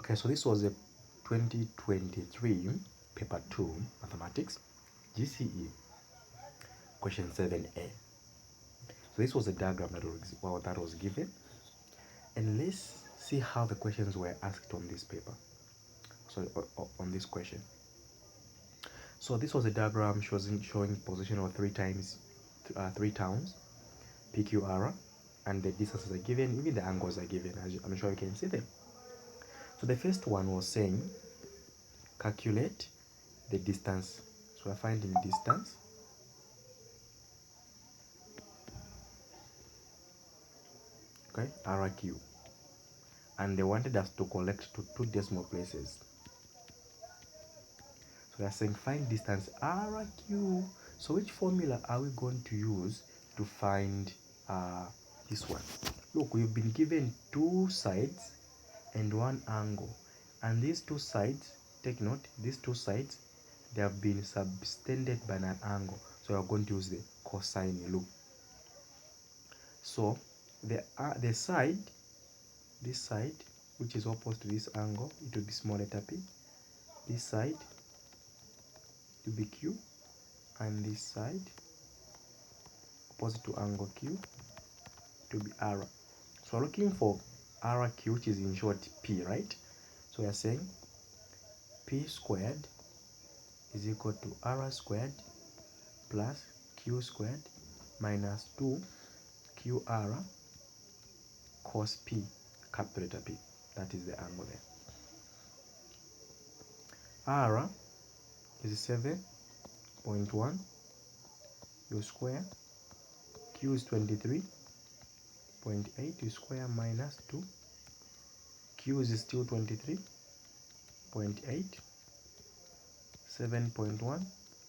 Okay, so this was a 2023 paper 2 mathematics GCE question 7a. So this was a diagram that was given, and let's see how the questions were asked on this paper. So on this question, so this was a diagram showing position of three towns, PQR, and the distances are given, even the angles are given, as I'm sure you can see them. So the first one was saying calculate the distance. So we're finding distance, okay, RQ, and they wanted us to collect to 2 decimal places. So they're saying find distance RQ. So which formula are we going to use to find this one? Look, we've been given 2 sides and 1 angle, and these 2 sides, take note, these 2 sides, they have been subtended by an angle, so we are going to use the cosine rule. So this side which is opposite to this angle, it will be small letter p. This side to be q, and this side opposite to angle q to be r. So we're looking for rq, which is in short p, right? So we are saying p squared is equal to r squared plus q squared minus 2 qr cos p, capital letter P. That is the angle there. R is 7.1 u square, q is 23.8 u square minus 2, q is still 23.8, 7.1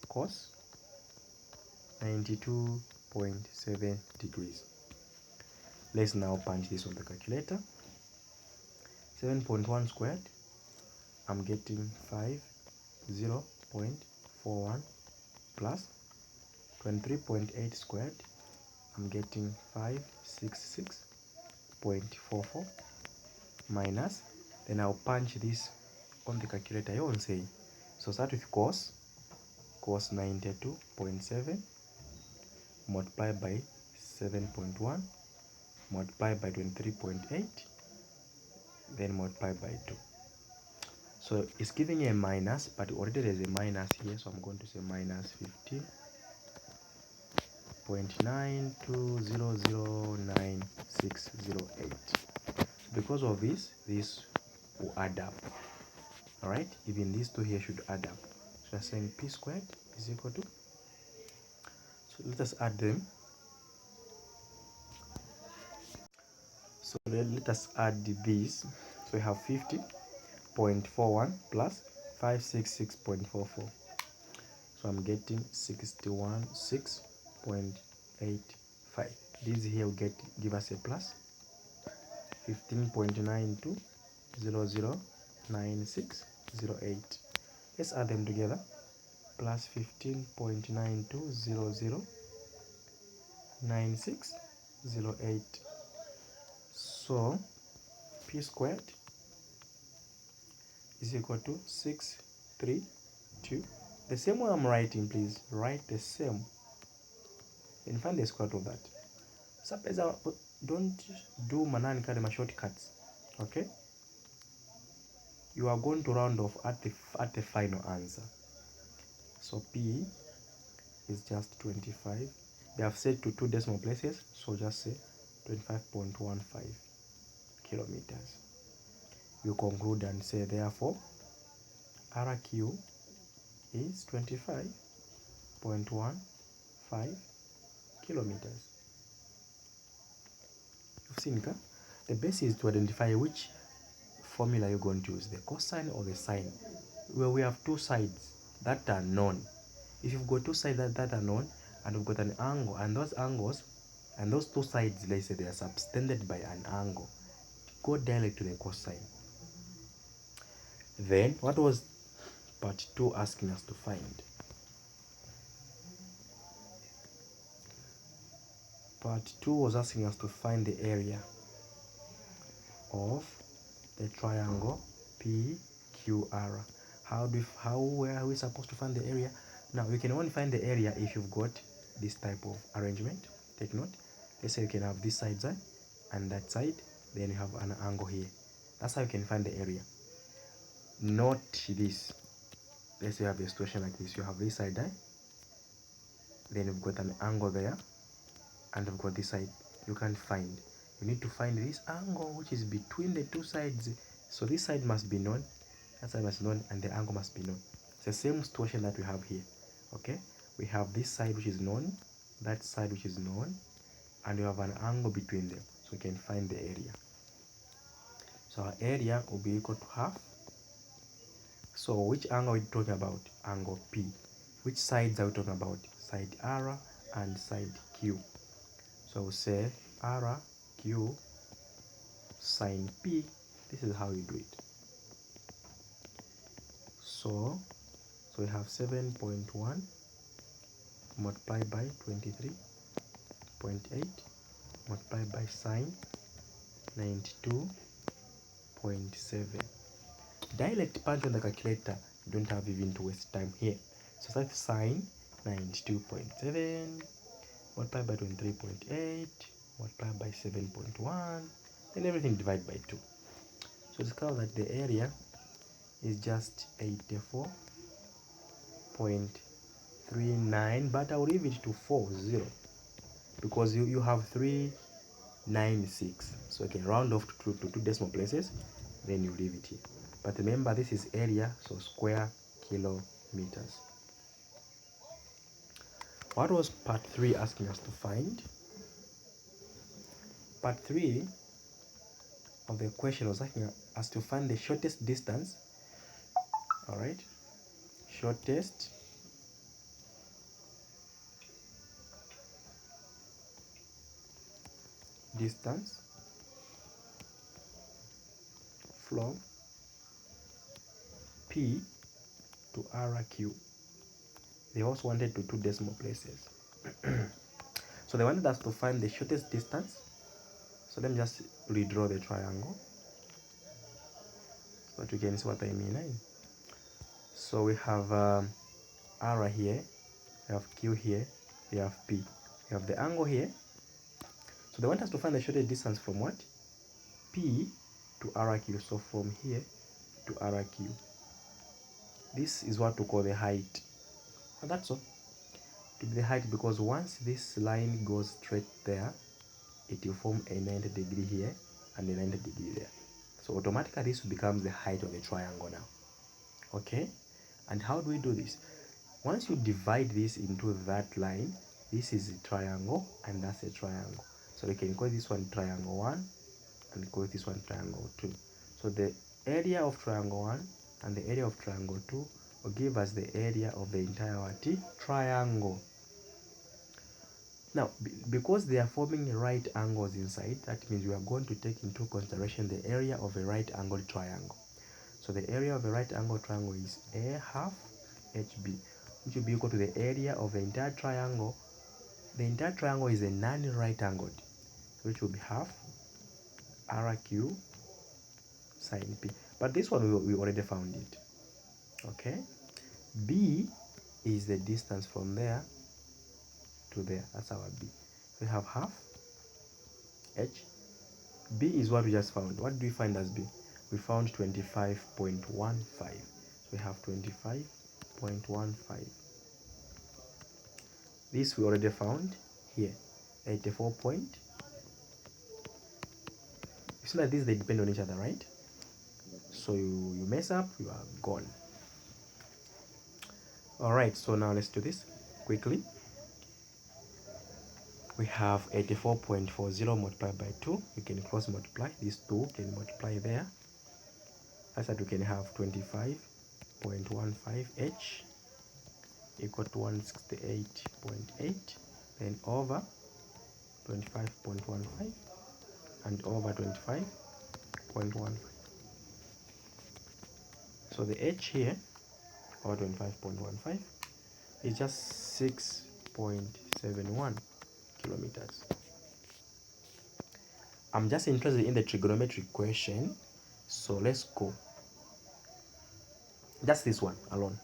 cos 92.7 degrees. Let's now punch this on the calculator. 7.1 squared, I'm getting 50.41 plus 23.8 squared, I'm getting 566.44 minus, then I'll punch this on the calculator. You won't say. So start with cos 92.7 multiplied by 7.1 multiplied by 23.8, then multiplied by 2. So it's giving a minus, but already there's a minus here, so I'm going to say minus 15.92009608. Because of this will add up. All right, even these two here should add up. So I'm saying p squared is equal to, so let us add them. So let us add these. So we have 50.41 plus 566.44. So I'm getting 616.85. These here will give us a plus 15.92009608. Let's add them together. Plus 15.92009608. So p squared is equal to 632. The same way I'm writing, please write the same and find the square root of that. Suppose don't do manani kadema shortcuts, okay? You are going to round off at the final answer. So p is just 25. They have said to 2 decimal places, so just say 25.15 kilometers. You conclude and say therefore RQ is 25.15 kilometers. You've seen, the base is to identify which formula you're going to use, the cosine or the sine. Well, we have 2 sides that are known. If you've got 2 sides that are known, and we've got an angle, and those angles and those 2 sides, let's say they are subtended by an angle, go directly to the cosine. Then what was part 2 asking us to find? Part 2 was asking us to find the area of the triangle PQR. Where are we supposed to find the area? Now you can only find the area if you've got this type of arrangement. Take note. Let's say you can have this side and that side, then you have an angle here. That's how you can find the area. Not this. Let's say you have a situation like this. You have this side, then you've got an angle there, and you've got this side. You can't find. You need to find this angle which is between the two sides. So this side must be known, that side must be known, and the angle must be known. It's the same situation that we have here. Okay, we have this side which is known, that side which is known, and we have an angle between them, so we can find the area. So our area will be equal to half. So which angle are we talking about? Angle P. Which sides are we talking about? Side R and side Q. So we'll say RQ sine P. This is how you do it. So we have 7.1 multiplied by 23.8 multiplied by sine 92.7. Direct punch on the calculator. You don't have even to waste time here. So that's sine 92.7 multiplied by 23.8 multiplied by 7.1, then everything divided by 2. So discover that the area is just 84.39, but I will leave it to 40 because you have 396. So you can round off to 2 decimal places, then you leave it here. But remember, this is area, so square kilometers. What was part 3 asking us to find? Part 3 of the question was asking us to find the shortest distance. All right, shortest distance from P to RQ. They also wanted to 2 decimal places. So they wanted us to find the shortest distance. So let me just redraw the triangle so that you can see what I mean. So we have R here, we have Q here, we have P. We have the angle here. So they want us to find the shortest distance from what? P to RQ. So from here to RQ. This is what we call the height. And that's all. To be the height, because once this line goes straight there, it will form a 90 degree here and a 90 degree there. So automatically this becomes the height of the triangle now. Okay? And how do we do this? Once you divide this into that line, this is a triangle and that's a triangle. So we can call this one triangle 1 and call this one triangle 2. So the area of triangle 1 and the area of triangle 2 will give us the area of the entire triangle. Now, because they are forming right angles inside, that means we are going to take into consideration the area of a right angled triangle. So the area of a right angled triangle is A half HB, which will be equal to the area of the entire triangle. The entire triangle is a non-right angled, which will be half RQ sine P. But this one we already found it. Okay, B is the distance from there to there. That's our B. We have half H. B is what we just found. What do we find as B? We found 25.15. We have 25.15. This we already found here. 84 point. You see that these, they depend on each other, right? So you mess up, you are gone. All right, so now let's do this quickly. We have 84.40 multiplied by 2. You can cross multiply. These 2 can multiply there. That's that we can have 25.15H equal to 168.8, then over 25.15 and over 25.15. So the H here, or 25.15, is just 6.71 kilometers. I'm just interested in the trigonometric question, so let's go. Just this one alone.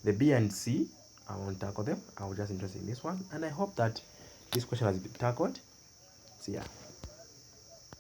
The B and C, I won't tackle them. I will just interest in this one. And I hope that this question has been tackled. See ya.